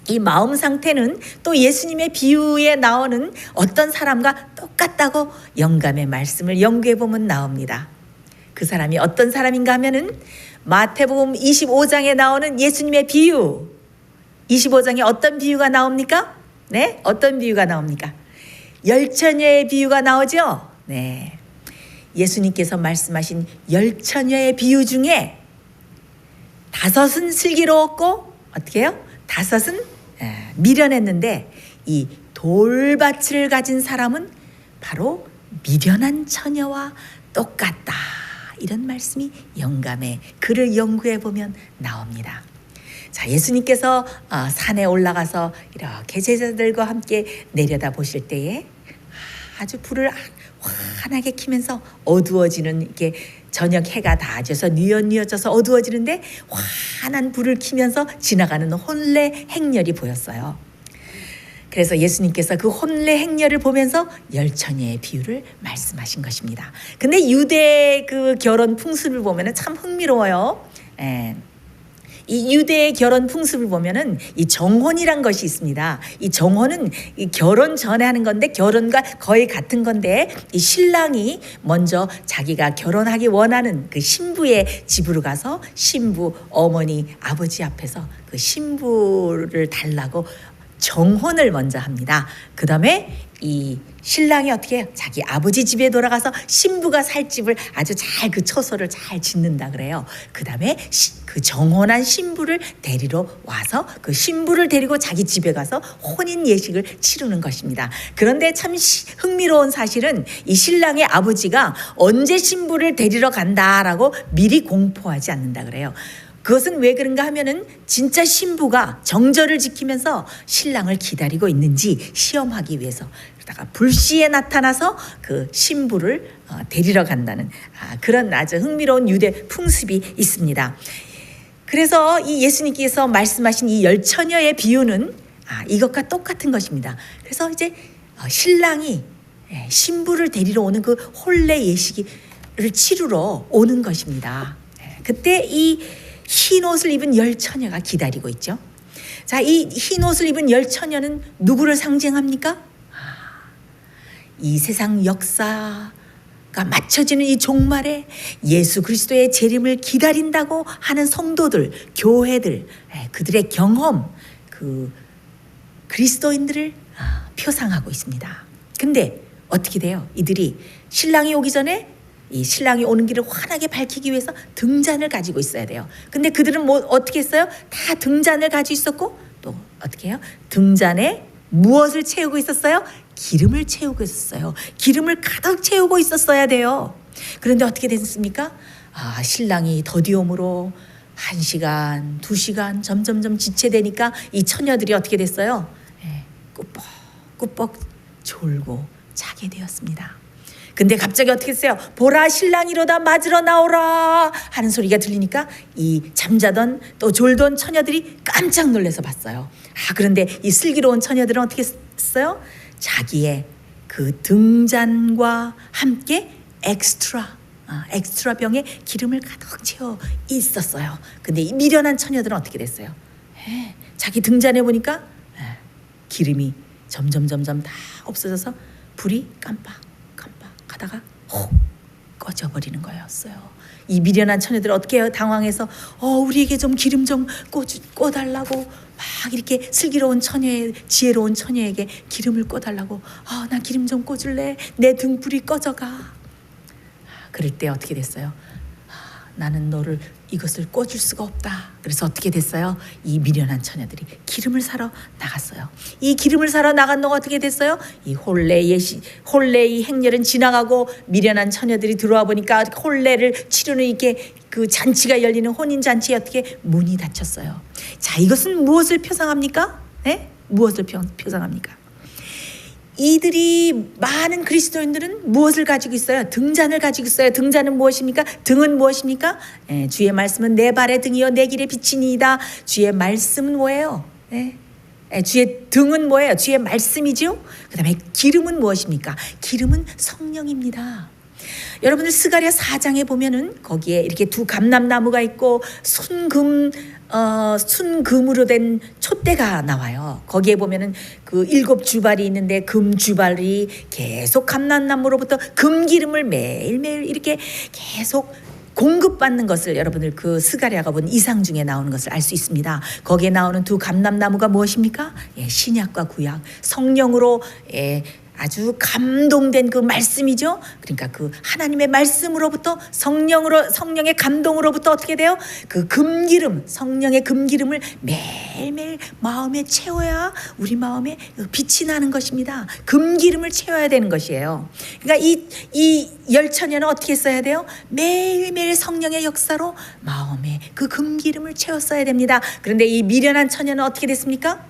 이 마음 상태는 또 예수님의 비유에 나오는 어떤 사람과 똑같다고 영감의 말씀을 연구해 보면 나옵니다. 그 사람이 어떤 사람인가 하면은 마태복음 25장에 나오는 예수님의 비유, 25장에 어떤 비유가 나옵니까? 네, 어떤 비유가 나옵니까? 열처녀의 비유가 나오죠. 네, 예수님께서 말씀하신 열처녀의 비유 중에 5은 슬기로웠고 어떻게 해요? 5은 미련했는데 이 돌밭을 가진 사람은 바로 미련한 처녀와 똑같다 이런 말씀이 영감의 글을 연구해 보면 나옵니다. 자, 예수님께서 산에 올라가서 이렇게 제자들과 함께 내려다 보실 때에 아주 불을 환하게 켜면서 어두워지는, 이렇게 저녁 해가 다 져서 뉘어져서 어두워지는데 환한 불을 켜면서 지나가는 혼례 행렬이 보였어요. 그래서 예수님께서 그 혼례 행렬을 보면서 열처녀의 비유를 말씀하신 것입니다. 근데 유대 그 결혼 풍습을 보면은 참 흥미로워요. 이 유대의 결혼 풍습을 보면은 이 정혼이란 것이 있습니다. 이 정혼은 이 결혼 전에 하는 건데 결혼과 거의 같은 건데, 이 신랑이 먼저 자기가 결혼하기 원하는 그 신부의 집으로 가서 신부 어머니 아버지 앞에서 그 신부를 달라고 정혼을 먼저 합니다. 그 다음에 이 신랑이 어떻게 해요? 자기 아버지 집에 돌아가서 신부가 살 집을 아주 잘 그 처소를 잘 짓는다 그래요. 그 다음에 그 정혼한 신부를 데리러 와서 그 신부를 데리고 자기 집에 가서 혼인 예식을 치르는 것입니다. 그런데 참 흥미로운 사실은 이 신랑의 아버지가 언제 신부를 데리러 간다라고 미리 공포하지 않는다 그래요. 그것은 왜 그런가 하면은 진짜 신부가 정절을 지키면서 신랑을 기다리고 있는지 시험하기 위해서, 그러다가 불시에 나타나서 그 신부를 데리러 간다는 그런 아주 흥미로운 유대 풍습이 있습니다. 그래서 이 예수님께서 말씀하신 이 열처녀의 비유는 이것과 똑같은 것입니다. 그래서 이제 신랑이 신부를 데리러 오는 그 혼례 예식을 치르러 오는 것입니다. 그때 이 흰 옷을 입은 열처녀가 기다리고 있죠. 자, 이 흰 옷을 입은 열처녀는 누구를 상징합니까? 이 세상 역사가 맞춰지는 이 종말에 예수 그리스도의 재림을 기다린다고 하는 성도들, 교회들, 그들의 경험, 그 그리스도인들을 표상하고 있습니다. 근데 어떻게 돼요? 이들이 신랑이 오기 전에 이 신랑이 오는 길을 환하게 밝히기 위해서 등잔을 가지고 있어야 돼요. 근데 그들은 뭐 어떻게 했어요? 다 등잔을 가지고 있었고, 또 어떻게 해요? 등잔에 무엇을 채우고 있었어요? 기름을 채우고 있었어요. 기름을 가득 채우고 있었어야 돼요. 그런데 어떻게 됐습니까? 신랑이 더디움으로 1시간, 2시간 점점점 지체되니까 이 처녀들이 어떻게 됐어요? 꾸벅꾸벅 졸고 자게 되었습니다. 근데 갑자기 어떻게 했어요? 보라, 신랑이로다, 맞으러 나오라 하는 소리가 들리니까 이 잠자던 또 졸던 처녀들이 깜짝 놀라서 봤어요. 그런데 이 슬기로운 처녀들은 어떻게 했어요? 자기의 그 등잔과 함께 엑스트라 병에 기름을 가득 채워 있었어요. 근데 이 미련한 처녀들은 어떻게 됐어요? 자기 등잔에 보니까 기름이 점점 다 없어져서 불이 깜빡 하다가 혹 꺼져버리는 거였어요. 이 미련한 처녀들은 어떻게 해요? 당황해서 우리에게 좀 기름 좀 꿔달라고 막 이렇게 슬기로운 처녀의 지혜로운 처녀에게 기름을 꿔달라고, 나 기름 좀 꿔줄래? 내 등불이 꺼져가. 그럴 때 어떻게 됐어요? 나는 너를 이것을 꿔줄 수가 없다. 그래서 어떻게 됐어요? 이 미련한 처녀들이 기름을 사러 나갔어요. 이 기름을 사러 나간 너가 어떻게 됐어요? 이 혼례의 행렬은 지나가고 미련한 처녀들이 들어와 보니까 혼례를 치르는 이게 그 잔치가 열리는 혼인 잔치에 어떻게 문이 닫혔어요. 자, 이것은 무엇을 표상합니까? 무엇을 표상합니까? 이들이 많은 그리스도인들은 무엇을 가지고 있어요? 등잔을 가지고 있어요. 등잔은 무엇입니까? 등은 무엇입니까? 주의 말씀은 내 발의 등이요 내 길의 빛이니이다. 주의 말씀은 뭐예요? 주의 등은 뭐예요? 주의 말씀이죠. 그 다음에 기름은 무엇입니까? 기름은 성령입니다. 여러분들 스가랴 4장에 보면은 거기에 이렇게 두 감람나무가 있고 순금으로 된 촛대가 나와요. 거기에 보면은 그 7 주발이 있는데 금 주발이 계속 감람나무로부터 금기름을 매일매일 이렇게 계속 공급받는 것을 여러분들 그 스가랴가 본 이상 중에 나오는 것을 알 수 있습니다. 거기에 나오는 두 감람나무가 무엇입니까? 신약과 구약, 성령으로 아주 감동된 그 말씀이죠. 그러니까 그 하나님의 말씀으로부터 성령의 감동으로부터 어떻게 돼요? 그 금기름, 성령의 금기름을 매일매일 마음에 채워야 우리 마음에 빛이 나는 것입니다. 금기름을 채워야 되는 것이에요. 그러니까 이 열처녀는 어떻게 써야 돼요? 매일매일 성령의 역사로 마음에 그 금기름을 채웠어야 됩니다. 그런데 이 미련한 처녀는 어떻게 됐습니까?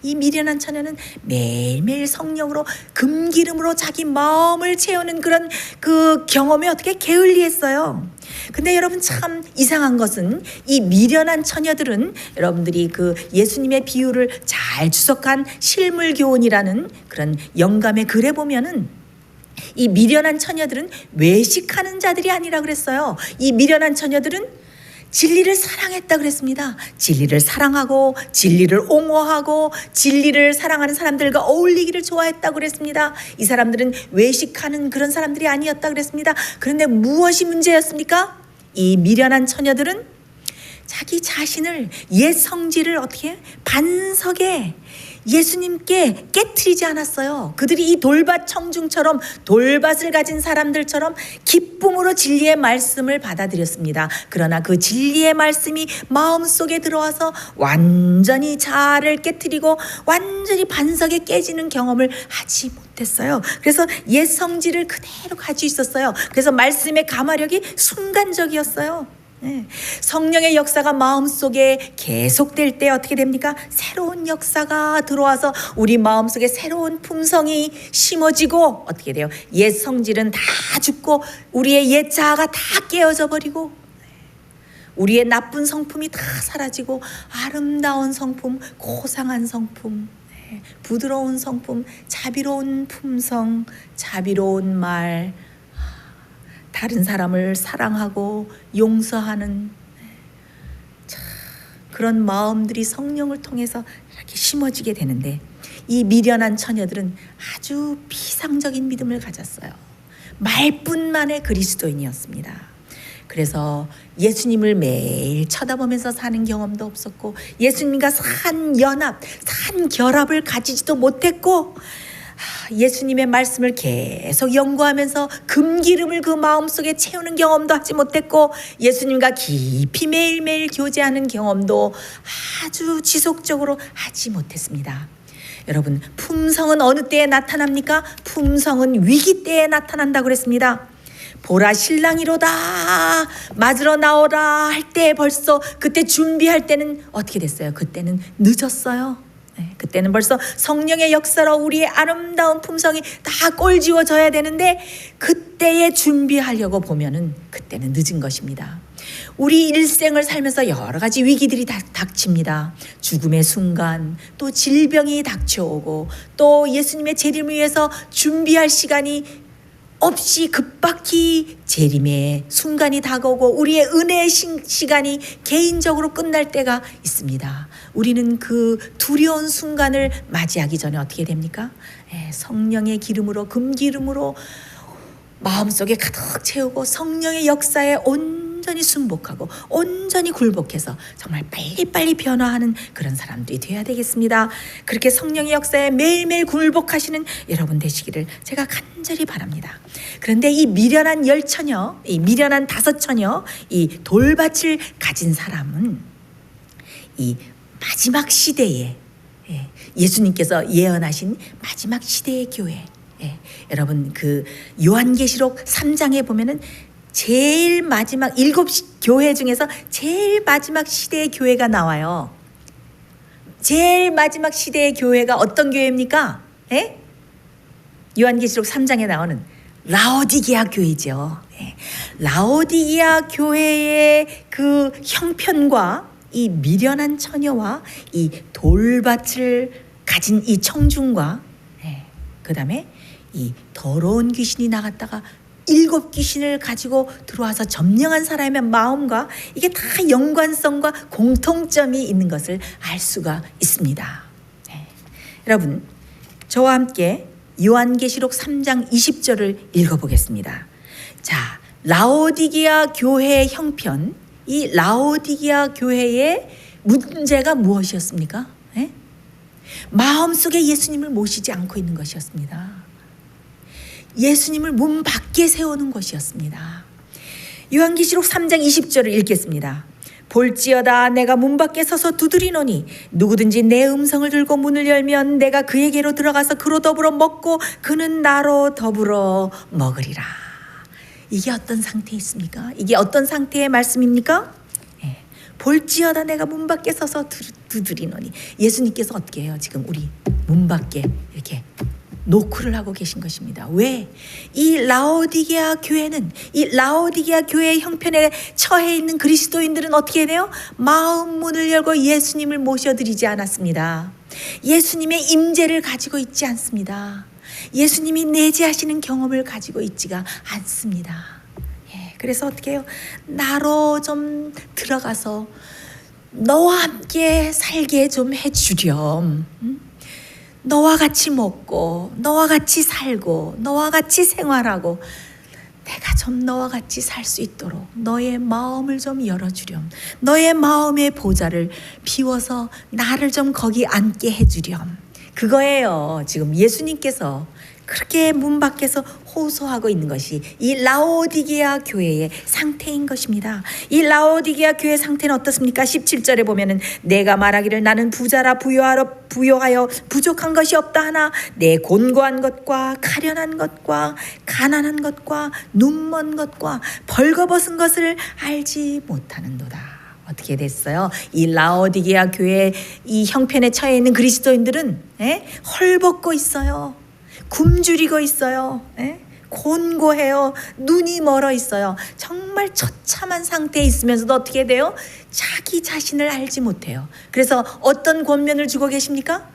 이 미련한 처녀는 매일매일 성령으로 금기름으로 자기 마음을 채우는 그런 그 경험에 어떻게 게을리했어요. 근데 여러분 참 이상한 것은 이 미련한 처녀들은 여러분들이 그 예수님의 비유를 잘 주석한 실물교훈이라는 그런 영감의 글에 보면은 이 미련한 처녀들은 외식하는 자들이 아니라 그랬어요. 이 미련한 처녀들은 진리를 사랑했다 그랬습니다. 진리를 사랑하고 진리를 옹호하고 진리를 사랑하는 사람들과 어울리기를 좋아했다고 그랬습니다. 이 사람들은 외식하는 그런 사람들이 아니었다 그랬습니다. 그런데 무엇이 문제였습니까? 이 미련한 처녀들은 자기 자신을 옛 성질을 어떻게 반석에 예수님께 깨트리지 않았어요. 그들이 이 돌밭 청중처럼 돌밭을 가진 사람들처럼 기쁨으로 진리의 말씀을 받아들였습니다. 그러나 그 진리의 말씀이 마음속에 들어와서 완전히 자아를 깨트리고 완전히 반석에 깨지는 경험을 하지 못했어요. 그래서 옛 성질을 그대로 가지고 있었어요. 그래서 말씀의 감화력이 순간적이었어요. 네. 성령의 역사가 마음속에 계속될 때 어떻게 됩니까? 새로운 역사가 들어와서 우리 마음속에 새로운 품성이 심어지고 어떻게 돼요? 옛 성질은 다 죽고 우리의 옛 자아가 다 깨어져 버리고 우리의 나쁜 성품이 다 사라지고 아름다운 성품, 고상한 성품, 부드러운 성품, 자비로운 품성, 자비로운 말, 다른 사람을 사랑하고 용서하는 그런 마음들이 성령을 통해서 이렇게 심어지게 되는데 이 미련한 처녀들은 아주 비상적인 믿음을 가졌어요. 말뿐만의 그리스도인이었습니다. 그래서 예수님을 매일 쳐다보면서 사는 경험도 없었고 예수님과 산결합을 가지지도 못했고 예수님의 말씀을 계속 연구하면서 금기름을 그 마음속에 채우는 경험도 하지 못했고 예수님과 깊이 매일매일 교제하는 경험도 아주 지속적으로 하지 못했습니다. 여러분, 품성은 어느 때에 나타납니까? 품성은 위기 때에 나타난다고 그랬습니다. 보라 신랑이로다 맞으러 나오라 할 때 벌써 그때 준비할 때는 어떻게 됐어요? 그때는 늦었어요. 그때는 벌써 성령의 역사로 우리의 아름다운 품성이 다 꼴지워져야 되는데 그때에 준비하려고 보면은 그때는 늦은 것입니다. 우리 일생을 살면서 여러 가지 위기들이 닥칩니다. 죽음의 순간, 또 질병이 닥쳐오고 또 예수님의 재림을 위해서 준비할 시간이 없이 급박히 재림의 순간이 다가오고 우리의 은혜의 시간이 개인적으로 끝날 때가 있습니다. 우리는 그 두려운 순간을 맞이하기 전에 어떻게 됩니까? 성령의 기름으로 금기름으로 마음속에 가득 채우고 성령의 역사에 온전히 순복하고 온전히 굴복해서 정말 빨리빨리 변화하는 그런 사람들이 되어야 되겠습니다. 그렇게 성령의 역사에 매일매일 굴복하시는 여러분 되시기를 제가 간절히 바랍니다. 그런데 이 미련한 열처녀, 이 미련한 다섯처녀, 이 돌밭을 가진 사람은 이 마지막 시대에 예수님께서 예언하신 마지막 시대의 교회, 여러분 그 요한계시록 3장에 보면은 제일 마지막 7 교회 중에서 제일 마지막 시대의 교회가 나와요. 제일 마지막 시대의 교회가 어떤 교회입니까? 요한계시록 3장에 나오는 라오디게아 교회죠. 라오디게아 교회의 그 형편과 이 미련한 처녀와 이 돌밭을 가진 이 청중과 그 다음에 이 더러운 귀신이 나갔다가 7 귀신을 가지고 들어와서 점령한 사람의 마음과 이게 다 연관성과 공통점이 있는 것을 알 수가 있습니다. 여러분, 저와 함께 요한계시록 3장 20절을 읽어보겠습니다. 자, 라오디게아 교회의 형편, 이 라오디게아 교회의 문제가 무엇이었습니까? 마음속에 예수님을 모시지 않고 있는 것이었습니다. 예수님을 문 밖에 세우는 것이었습니다. 요한계시록 3장 20절을 읽겠습니다. 볼지어다 내가 문 밖에 서서 두드리노니 누구든지 내 음성을 들고 문을 열면 내가 그에게로 들어가서 그로 더불어 먹고 그는 나로 더불어 먹으리라. 이게 어떤 상태에 있습니까? 이게 어떤 상태의 말씀입니까? 볼지어다 내가 문 밖에 서서 두드리노니. 예수님께서 어떻게 해요? 지금 우리 문 밖에 이렇게 노크를 하고 계신 것입니다. 왜? 이 라오디게아 교회는, 이 라오디게아 교회의 형편에 처해 있는 그리스도인들은 어떻게 해야 돼요? 마음 문을 열고 예수님을 모셔드리지 않았습니다. 예수님의 임재를 가지고 있지 않습니다. 예수님이 내재하시는 경험을 가지고 있지가 않습니다. 그래서 어떻게 해요? 나로 좀 들어가서 너와 함께 살게 좀 해주렴. 너와 같이 먹고 너와 같이 살고 너와 같이 생활하고 내가 좀 너와 같이 살 수 있도록 너의 마음을 좀 열어주렴. 너의 마음의 보좌를 비워서 나를 좀 거기 앉게 해주렴. 그거예요. 지금 예수님께서 그렇게 문 밖에서 호소하고 있는 것이 이 라오디게아 교회의 상태인 것입니다. 이 라오디게아 교회 상태는 어떻습니까? 17절에 보면은 내가 말하기를 나는 부자라 부요하여 부족한 것이 없다 하나 내 곤고한 것과 가련한 것과 가난한 것과 눈먼 것과 벌거벗은 것을 알지 못하는도다. 어떻게 됐어요? 이 라오디게아 교회 이 형편에 처해 있는 그리스도인들은 헐벗고 있어요. 굶주리고 있어요. 곤고해요. 눈이 멀어 있어요. 정말 처참한 상태에 있으면서도 어떻게 돼요? 자기 자신을 알지 못해요. 그래서 어떤 권면을 주고 계십니까?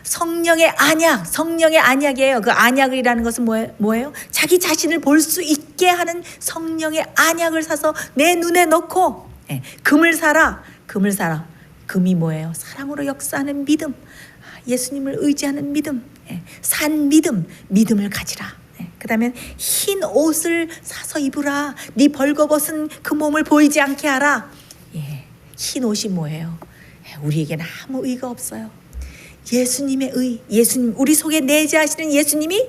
성령의 안약, 성령의 안약이에요. 그 안약이라는 것은 뭐예요? 자기 자신을 볼 수 있게 하는 성령의 안약을 사서 내 눈에 넣고 금을 사라. 금을 사라. 금이 뭐예요? 사랑으로 역사하는 믿음, 예수님을 의지하는 믿음, 산 믿음, 믿음을 가지라. 그 다음에 흰 옷을 사서 입으라. 네 벌거벗은 그 몸을 보이지 않게 하라. 흰 옷이 뭐예요? 우리에게는 아무 의가 없어요. 예수님의 의, 예수님, 우리 속에 내재하시는 예수님이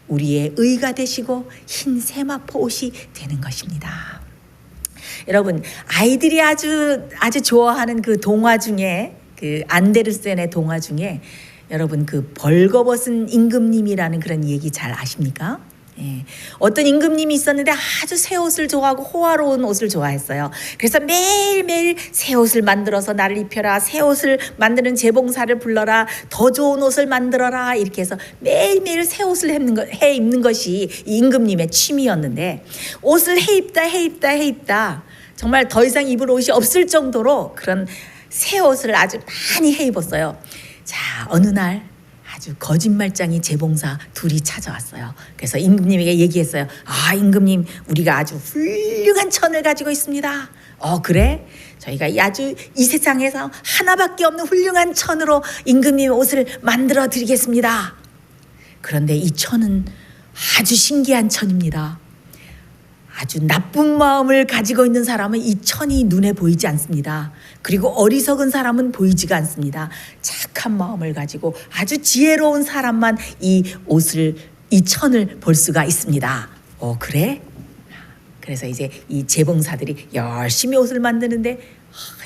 우리의 의가 되시고 흰 세마포 옷이 되는 것입니다. 여러분, 아이들이 아주 좋아하는 그 동화 중에, 그 안데르센의 동화 중에 여러분 그 벌거벗은 임금님이라는 그런 얘기 잘 아십니까? 어떤 임금님이 있었는데 아주 새 옷을 좋아하고 호화로운 옷을 좋아했어요. 그래서 매일매일 새 옷을 만들어서 나를 입혀라, 새 옷을 만드는 재봉사를 불러라, 더 좋은 옷을 만들어라, 이렇게 해서 매일매일 새 옷을 해 입는 것이 이 임금님의 취미였는데 옷을 해 입다 정말 더 이상 입을 옷이 없을 정도로 그런 새 옷을 아주 많이 해 입었어요. 자, 어느 날 아주 거짓말장이 재봉사 둘이 찾아왔어요. 그래서 임금님에게 얘기했어요. 아, 임금님, 우리가 아주 훌륭한 천을 가지고 있습니다. 그래? 저희가 아주 이 세상에서 하나밖에 없는 훌륭한 천으로 임금님 옷을 만들어 드리겠습니다. 그런데 이 천은 아주 신기한 천입니다. 아주 나쁜 마음을 가지고 있는 사람은 이 천이 눈에 보이지 않습니다. 그리고 어리석은 사람은 보이지가 않습니다. 착한 마음을 가지고 아주 지혜로운 사람만 이 천을 볼 수가 있습니다. 그래? 그래서 이제 이 재봉사들이 열심히 옷을 만드는데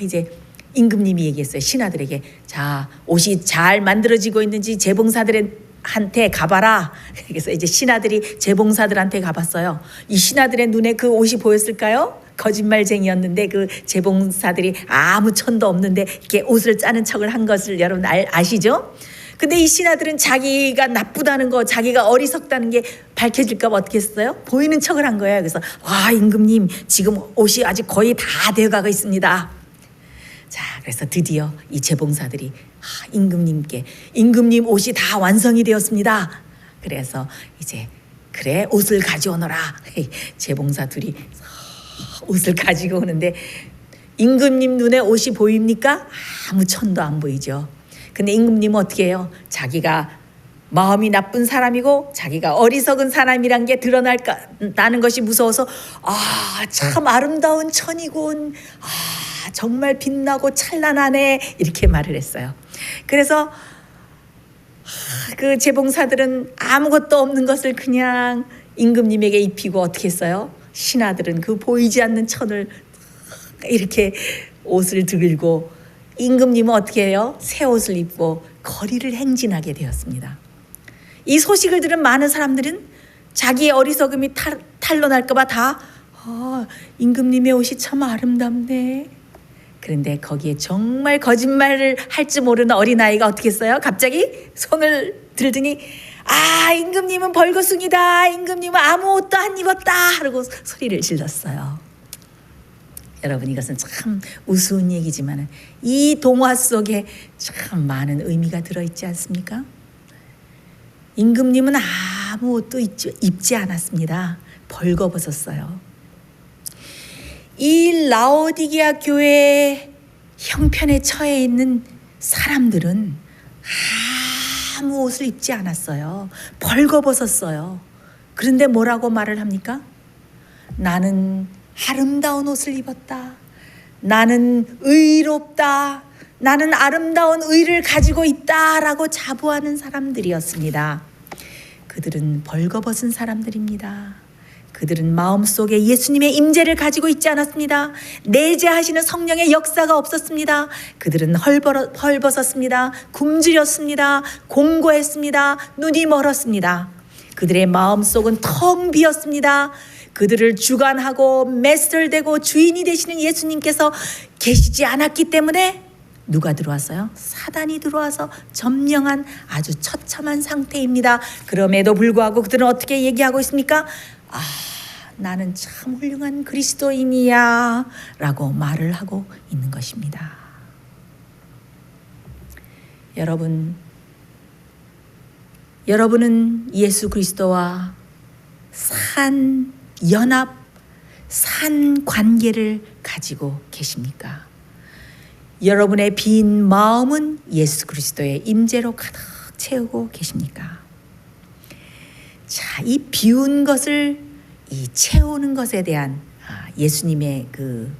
이제 임금님이 얘기했어요. 신하들에게, 자, 옷이 잘 만들어지고 있는지 재봉사들한테 가봐라. 그래서 이제 신하들이 재봉사들한테 가봤어요. 이 신하들의 눈에 그 옷이 보였을까요? 거짓말쟁이였는데 그 재봉사들이 아무 천도 없는데 이렇게 옷을 짜는 척을 한 것을 여러분 아시죠? 근데 이 신하들은 자기가 나쁘다는 거, 자기가 어리석다는 게 밝혀질까 봐 어떻게 했어요? 보이는 척을 한 거예요. 그래서 임금님, 지금 옷이 아직 거의 다 되어가고 있습니다. 자, 그래서 드디어 이 재봉사들이 임금님 옷이 다 완성이 되었습니다. 그래서 이제 그래, 옷을 가져오너라. 재봉사 둘이 옷을 가지고 오는데 임금님 눈에 옷이 보입니까? 아무 천도 안 보이죠. 근데 임금님은 어떻게 해요? 자기가 마음이 나쁜 사람이고 자기가 어리석은 사람이란 게 드러날까는 것이 무서워서 참 아름다운 천이군, 정말 빛나고 찬란하네, 이렇게 말을 했어요. 그래서 그 재봉사들은 아무것도 없는 것을 그냥 임금님에게 입히고 어떻게 했어요? 신하들은 그 보이지 않는 천을 이렇게 옷을 들고 임금님은 어떻게 해요? 새 옷을 입고 거리를 행진하게 되었습니다. 이 소식을 들은 많은 사람들은 자기의 어리석음이 탄로날까 봐 다 임금님의 옷이 참 아름답네. 그런데 거기에 정말 거짓말을 할 줄 모르는 어린아이가 어떻게 했어요? 갑자기 손을 들더니 임금님은 벌거숭이다. 임금님은 아무 옷도 안 입었다. 하고 소리를 질렀어요. 여러분, 이것은 참 우스운 얘기지만 이 동화 속에 참 많은 의미가 들어있지 않습니까? 임금님은 아무 옷도 입지 않았습니다. 벌거벗었어요. 이 라오디게아 교회 형편에 처해 있는 사람들은 아무 옷을 입지 않았어요. 벌거벗었어요. 그런데 뭐라고 말을 합니까? 나는 아름다운 옷을 입었다. 나는 의롭다. 나는 아름다운 의를 가지고 있다라고 자부하는 사람들이었습니다. 그들은 벌거벗은 사람들입니다. 그들은 마음속에 예수님의 임재를 가지고 있지 않았습니다. 내재하시는 성령의 역사가 없었습니다. 그들은 헐벗었습니다. 굶주렸습니다. 공고했습니다. 눈이 멀었습니다. 그들의 마음속은 텅 비었습니다. 그들을 주관하고 매설되고 주인이 되시는 예수님께서 계시지 않았기 때문에 누가 들어왔어요? 사단이 들어와서 점령한 아주 처참한 상태입니다. 그럼에도 불구하고 그들은 어떻게 얘기하고 있습니까? 나는 참 훌륭한 그리스도인이야 라고 말을 하고 있는 것입니다. 여러분은 예수 그리스도와 산 관계를 가지고 계십니까? 여러분의 빈 마음은 예수 그리스도의 임재로 가득 채우고 계십니까? 자, 이 비운 것을 채우는 것에 대한 예수님의 그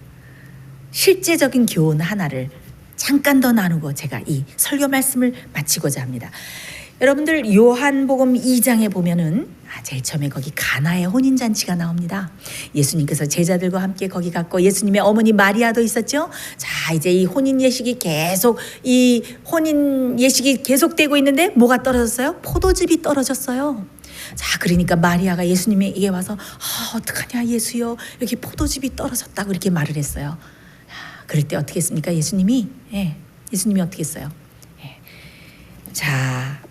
실제적인 교훈 하나를 잠깐 더 나누고 제가 이 설교 말씀을 마치고자 합니다. 여러분들 요한복음 2장에 보면은 제일 처음에 거기 가나의 혼인잔치가 나옵니다. 예수님께서 제자들과 함께 거기 갔고 예수님의 어머니 마리아도 있었죠. 자, 이제 이 혼인 예식이 계속되고 있는데 뭐가 떨어졌어요? 포도즙이 떨어졌어요. 자, 그러니까 마리아가 예수님에게 와서 어떡하냐 예수여, 여기 포도즙이 떨어졌다고 이렇게 말을 했어요. 그럴 때 어떻게 했습니까? 예수님이 어떻게 했어요? 자,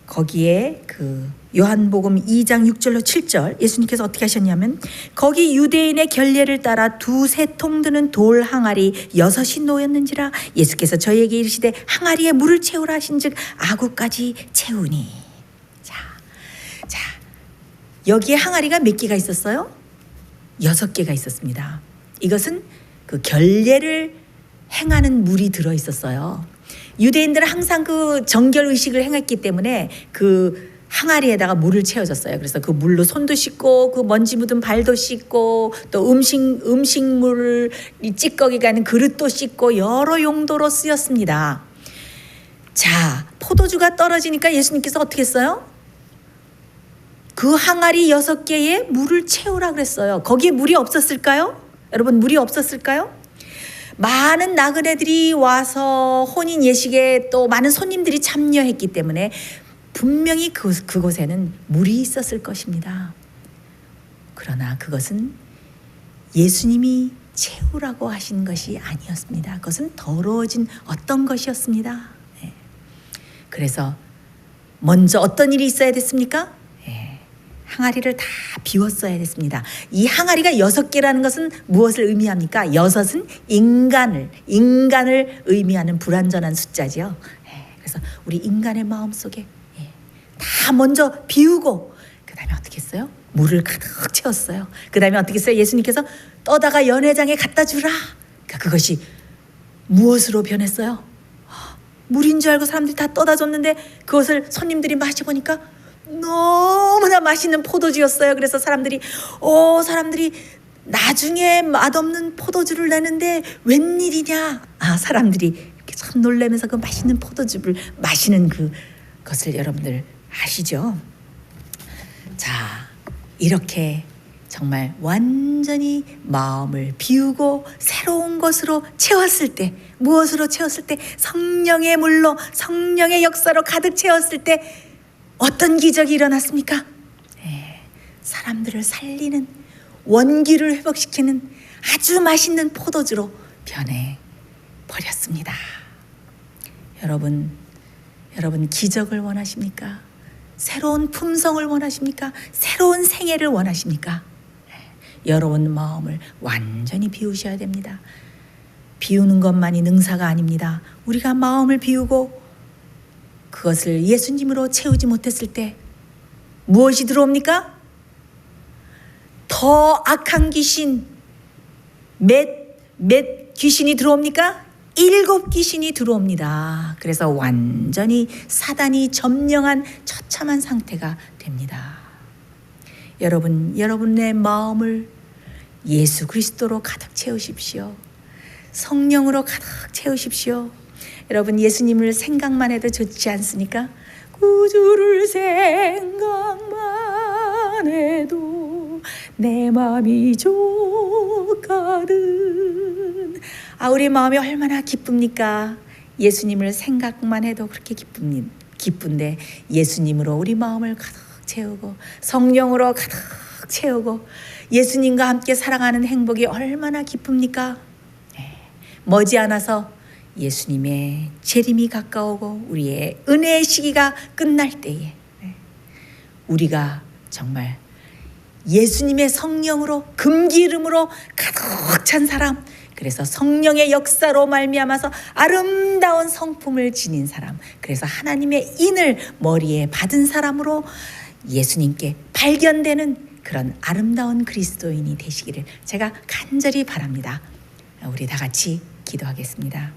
거기에 그 요한복음 2장 6절로 7절 예수님께서 어떻게 하셨냐면 거기 유대인의 결례를 따라 2-3통 드는 돌 항아리 6이 놓였는지라 예수께서 저희에게 이르시되 항아리에 물을 채우라 하신즉 아구까지 채우니. 자, 여기에 항아리가 몇 개가 있었어요? 6개가 있었습니다. 이것은 그 결례를 행하는 물이 들어 있었어요. 유대인들은 항상 그 정결 의식을 행했기 때문에 그 항아리에다가 물을 채워줬어요. 그래서 그 물로 손도 씻고 그 먼지 묻은 발도 씻고 또 음식물을 찌꺼기가 있는 그릇도 씻고 여러 용도로 쓰였습니다. 자, 포도주가 떨어지니까 예수님께서 어떻게 했어요? 그 항아리 6개에 물을 채우라 그랬어요. 거기에 물이 없었을까요? 여러분, 물이 없었을까요? 많은 나그네들이 와서 혼인 예식에 또 많은 손님들이 참여했기 때문에 분명히 그곳에는 물이 있었을 것입니다. 그러나 그것은 예수님이 채우라고 하신 것이 아니었습니다. 그것은 더러워진 어떤 것이었습니다. 그래서 먼저 어떤 일이 있어야 됐습니까? 항아리를 다 비웠어야 됐습니다. 이 항아리가 6개라는 것은 무엇을 의미합니까? 6은 인간을 의미하는 불완전한 숫자죠. 그래서 우리 인간의 마음속에 다 먼저 비우고 그 다음에 어떻게 했어요? 물을 가득 채웠어요. 그 다음에 어떻게 했어요? 예수님께서 떠다가 연회장에 갖다 주라. 그러니까 그것이 무엇으로 변했어요? 물인 줄 알고 사람들이 다 떠다 줬는데 그것을 손님들이 마셔보니까 너무나 맛있는 포도주였어요. 그래서 사람들이 나중에 맛없는 포도주를 내는데 웬일이냐. 사람들이 이렇게 참 놀라면서 그 맛있는 포도주를 마시는 그 그것을 여러분들 아시죠? 자, 이렇게 정말 완전히 마음을 비우고 새로운 것으로 채웠을 때, 무엇으로 채웠을 때? 성령의 물로, 성령의 역사로 가득 채웠을 때 어떤 기적이 일어났습니까? 사람들을 살리는, 원기를 회복시키는 아주 맛있는 포도주로 변해 버렸습니다. 여러분 기적을 원하십니까? 새로운 품성을 원하십니까? 새로운 생애를 원하십니까? 여러분 마음을 완전히 비우셔야 됩니다. 비우는 것만이 능사가 아닙니다. 우리가 마음을 비우고 그것을 예수님으로 채우지 못했을 때 무엇이 들어옵니까? 더 악한 귀신, 몇 귀신이 들어옵니까? 7 귀신이 들어옵니다. 그래서 완전히 사단이 점령한 처참한 상태가 됩니다. 여러분의 마음을 예수 그리스도로 가득 채우십시오. 성령으로 가득 채우십시오. 여러분 예수님을 생각만 해도 좋지 않습니까? 구주를 생각만 해도 내 마음이 좋거든. 우리 마음이 얼마나 기쁩니까? 예수님을 생각만 해도 그렇게 기쁜데 예수님으로 우리 마음을 가득 채우고 성령으로 가득 채우고 예수님과 함께 살아가는 행복이 얼마나 기쁩니까? 머지않아서 예수님의 재림이 가까우고 우리의 은혜의 시기가 끝날 때에 우리가 정말 예수님의 성령으로 금기름으로 가득 찬 사람, 그래서 성령의 역사로 말미암아서 아름다운 성품을 지닌 사람, 그래서 하나님의 인을 머리에 받은 사람으로 예수님께 발견되는 그런 아름다운 그리스도인이 되시기를 제가 간절히 바랍니다. 우리 다 같이 기도하겠습니다.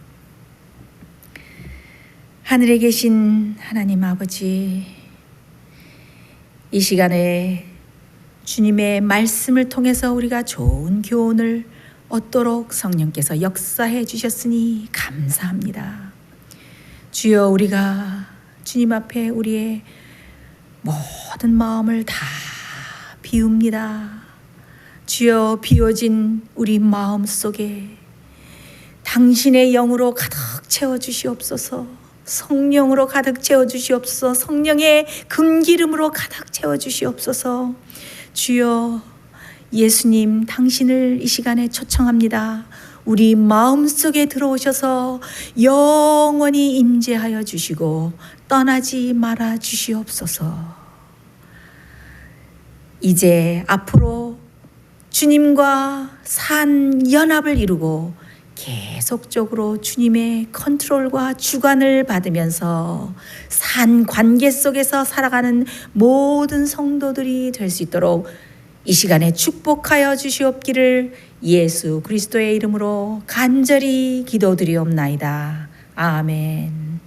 하늘에 계신 하나님 아버지, 이 시간에 주님의 말씀을 통해서 우리가 좋은 교훈을 얻도록 성령께서 역사해 주셨으니 감사합니다. 주여, 우리가 주님 앞에 우리의 모든 마음을 다 비웁니다. 주여, 비워진 우리 마음 속에 당신의 영으로 가득 채워주시옵소서. 성령으로 가득 채워주시옵소서. 성령의 금기름으로 가득 채워주시옵소서. 주여, 예수님 당신을 이 시간에 초청합니다. 우리 마음속에 들어오셔서 영원히 임재하여 주시고 떠나지 말아 주시옵소서. 이제 앞으로 주님과 산 연합을 이루고 계속적으로 주님의 컨트롤과 주관을 받으면서 산 관계 속에서 살아가는 모든 성도들이 될 수 있도록 이 시간에 축복하여 주시옵기를 예수 그리스도의 이름으로 간절히 기도드리옵나이다. 아멘.